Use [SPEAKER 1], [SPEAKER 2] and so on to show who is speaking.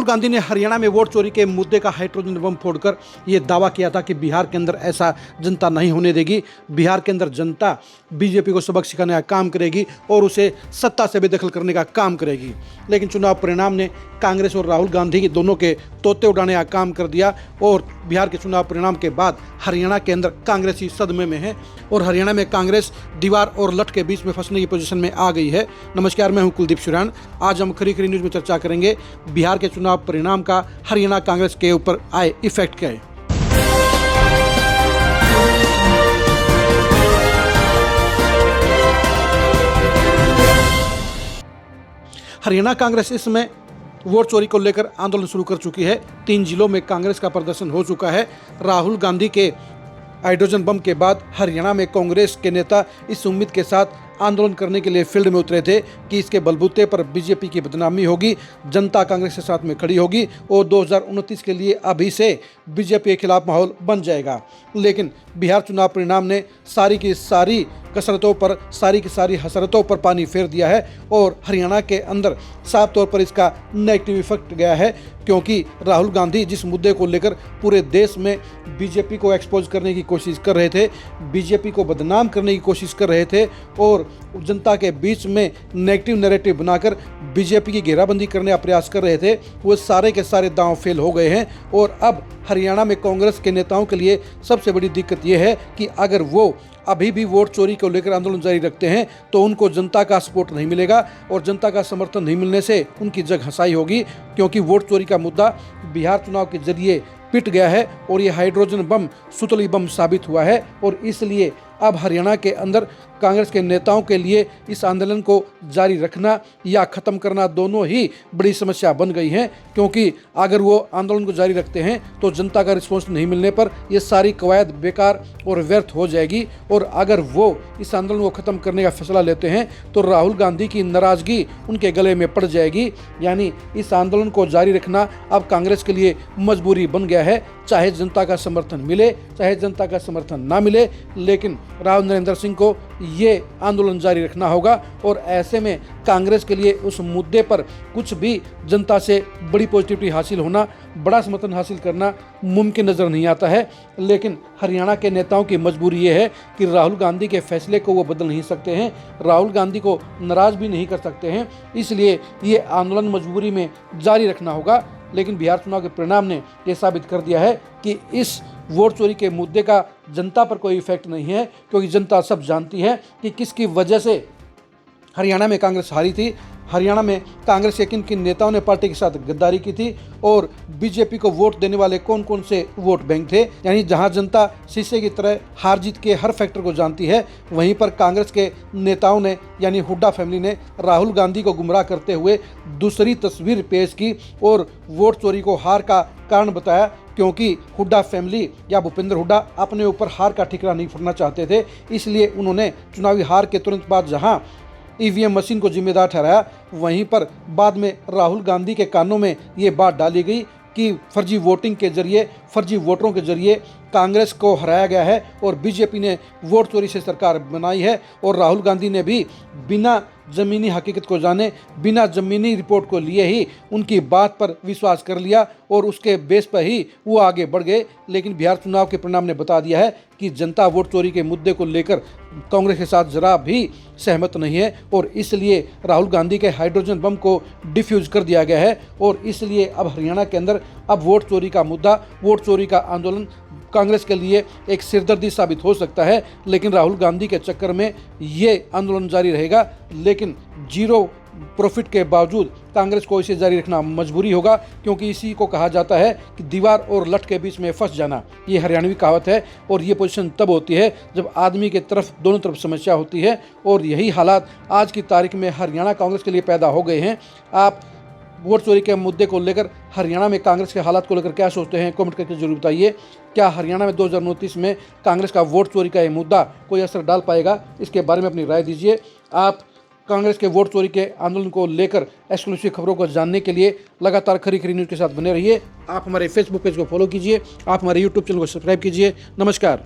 [SPEAKER 1] गांधी ने हरियाणा में वोट चोरी के मुद्दे का हाइड्रोजन बम फोड़कर ये दावा किया था कि बिहार के अंदर ऐसा जनता नहीं होने देगी। बिहार के अंदर जनता बीजेपी को सबक सिखाने का काम करेगी और उसे सत्ता से बेदखल करने का काम करेगी। लेकिन चुनाव परिणाम ने कांग्रेस और राहुल गांधी दोनों के तोते उड़ाने का काम कर दिया और बिहार के चुनाव परिणाम के बाद हरियाणा के अंदर कांग्रेस ही सदमे में है और हरियाणा में कांग्रेस दीवार और लठ के बीच में फंसने की पोजीशन में आ गई है। नमस्कार, मैं हूं कुलदीप सुरान। आज हम खरी खरी न्यूज़ में चर्चा करेंगे बिहार के चुनाव परिणाम का हरियाणा कांग्रेस के ऊपर आए इफेक्ट क्या है। हरियाणा कांग्रेस इस समय वोट चोरी को लेकर आंदोलन शुरू कर चुकी है। 3 जिलों में कांग्रेस का प्रदर्शन हो चुका है। राहुल गांधी के हाइड्रोजन बम के बाद हरियाणा में कांग्रेस के नेता इस उम्मीद के साथ आंदोलन करने के लिए फील्ड में उतरे थे कि इसके बलबूते पर बीजेपी की बदनामी होगी, जनता कांग्रेस के साथ में खड़ी होगी और 2029 के लिए अभी से बीजेपी के खिलाफ माहौल बन जाएगा। लेकिन बिहार चुनाव परिणाम ने सारी की सारी कसरतों पर, सारी की सारी हसरतों पर पानी फेर दिया है और हरियाणा के अंदर साफ तौर पर इसका नेगेटिव इफेक्ट गया है, क्योंकि राहुल गांधी जिस मुद्दे को लेकर पूरे देश में बीजेपी को एक्सपोज करने की कोशिश कर रहे थे, बीजेपी को बदनाम करने की कोशिश कर रहे थे और जनता के बीच में नेगेटिव नैरेटिव बनाकर बीजेपी की घेराबंदी करने का प्रयास कर रहे थे, वो सारे के सारे दांव फेल हो गए हैं। और अब हरियाणा में कांग्रेस के नेताओं के लिए सबसे बड़ी दिक्कत यह है कि अगर वो अभी भी वोट चोरी को लेकर आंदोलन जारी रखते हैं तो उनको जनता का सपोर्ट नहीं मिलेगा और जनता का समर्थन नहीं मिलने से उनकी जग हंसाई होगी, क्योंकि वोट चोरी का मुद्दा बिहार चुनाव के जरिए पिट गया है और ये हाइड्रोजन बम सुतली बम साबित हुआ है। और इसलिए अब हरियाणा के अंदर कांग्रेस के नेताओं के लिए इस आंदोलन को जारी रखना या ख़त्म करना दोनों ही बड़ी समस्या बन गई हैं, क्योंकि अगर वो आंदोलन को जारी रखते हैं तो जनता का रिस्पॉन्स नहीं मिलने पर ये सारी कवायद बेकार और व्यर्थ हो जाएगी। और अगर वो इस आंदोलन को ख़त्म करने का फैसला लेते हैं तो राहुल गांधी की नाराज़गी उनके गले में पड़ जाएगी। यानी इस आंदोलन को जारी रखना अब कांग्रेस के लिए मजबूरी बन गया है, चाहे जनता का समर्थन मिले चाहे जनता का समर्थन ना मिले, लेकिन राव नरेंद्र सिंह को ये आंदोलन जारी रखना होगा। और ऐसे में कांग्रेस के लिए उस मुद्दे पर कुछ भी जनता से बड़ी पॉजिटिविटी हासिल होना, बड़ा समर्थन हासिल करना मुमकिन नज़र नहीं आता है। लेकिन हरियाणा के नेताओं की मजबूरी ये है कि राहुल गांधी के फैसले को वो बदल नहीं सकते हैं, राहुल गांधी को नाराज़ भी नहीं कर सकते हैं, इसलिए ये आंदोलन मजबूरी में जारी रखना होगा। लेकिन बिहार चुनाव के परिणाम ने यह साबित कर दिया है कि इस वोट चोरी के मुद्दे का जनता पर कोई इफेक्ट नहीं है, क्योंकि जनता सब जानती है कि किसकी वजह से हरियाणा में कांग्रेस हारी थी। हरियाणा में कांग्रेस के किन किन नेताओं ने पार्टी के साथ गद्दारी की थी और बीजेपी को वोट देने वाले कौन कौन से वोट बैंक थे। यानी जहां जनता शीशे की तरह हार जीत के हर फैक्टर को जानती है, वहीं पर कांग्रेस के नेताओं ने यानी हुड्डा फैमिली ने राहुल गांधी को गुमराह करते हुए दूसरी तस्वीर पेश की और वोट चोरी को हार का कारण बताया, क्योंकि हुड्डा फैमिली या भूपेंद्र हुड्डा अपने ऊपर हार का ठिकरा नहीं फोड़ना चाहते थे। इसलिए उन्होंने चुनावी हार के तुरंत बाद जहां ईवीएम मशीन को जिम्मेदार ठहराया, वहीं पर बाद में राहुल गांधी के कानों में ये बात डाली गई कि फर्जी वोटिंग के जरिए, फर्जी वोटरों के जरिए कांग्रेस को हराया गया है और बीजेपी ने वोट चोरी से सरकार बनाई है। और राहुल गांधी ने भी बिना ज़मीनी हकीकत को जाने, बिना ज़मीनी रिपोर्ट को लिए ही उनकी बात पर विश्वास कर लिया और उसके बेस पर ही वो आगे बढ़ गए। लेकिन बिहार चुनाव के परिणाम ने बता दिया है कि जनता वोट चोरी के मुद्दे को लेकर कांग्रेस के साथ जरा भी सहमत नहीं है और इसलिए राहुल गांधी के हाइड्रोजन बम को डिफ्यूज़ कर दिया गया है। और इसलिए अब हरियाणा के अंदर अब वोट चोरी का मुद्दा, वोट चोरी का आंदोलन कांग्रेस के लिए एक सिरदर्दी साबित हो सकता है। लेकिन राहुल गांधी के चक्कर में ये आंदोलन जारी रहेगा, लेकिन जीरो प्रॉफिट के बावजूद कांग्रेस को इसे जारी रखना मजबूरी होगा, क्योंकि इसी को कहा जाता है कि दीवार और लठ के बीच में फंस जाना। ये हरियाणवी कहावत है और ये पोजीशन तब होती है जब आदमी के तरफ दोनों तरफ समस्या होती है और यही हालात आज की तारीख में हरियाणा कांग्रेस के लिए पैदा हो गए हैं। आप वोट चोरी के मुद्दे को लेकर हरियाणा में कांग्रेस के हालात को लेकर क्या सोचते हैं, कमेंट करके जरूर बताइए। क्या हरियाणा में 2029 में कांग्रेस का वोट चोरी का ये मुद्दा कोई असर डाल पाएगा, इसके बारे में अपनी राय दीजिए। आप कांग्रेस के वोट चोरी के आंदोलन को लेकर एक्सक्लूसिव खबरों को जानने के लिए लगातार खरी खरी न्यूज़ के साथ बने रहिए। आप हमारे फेसबुक पेज को फॉलो कीजिए, आप हमारे यूट्यूब चैनल को सब्सक्राइब कीजिए। नमस्कार।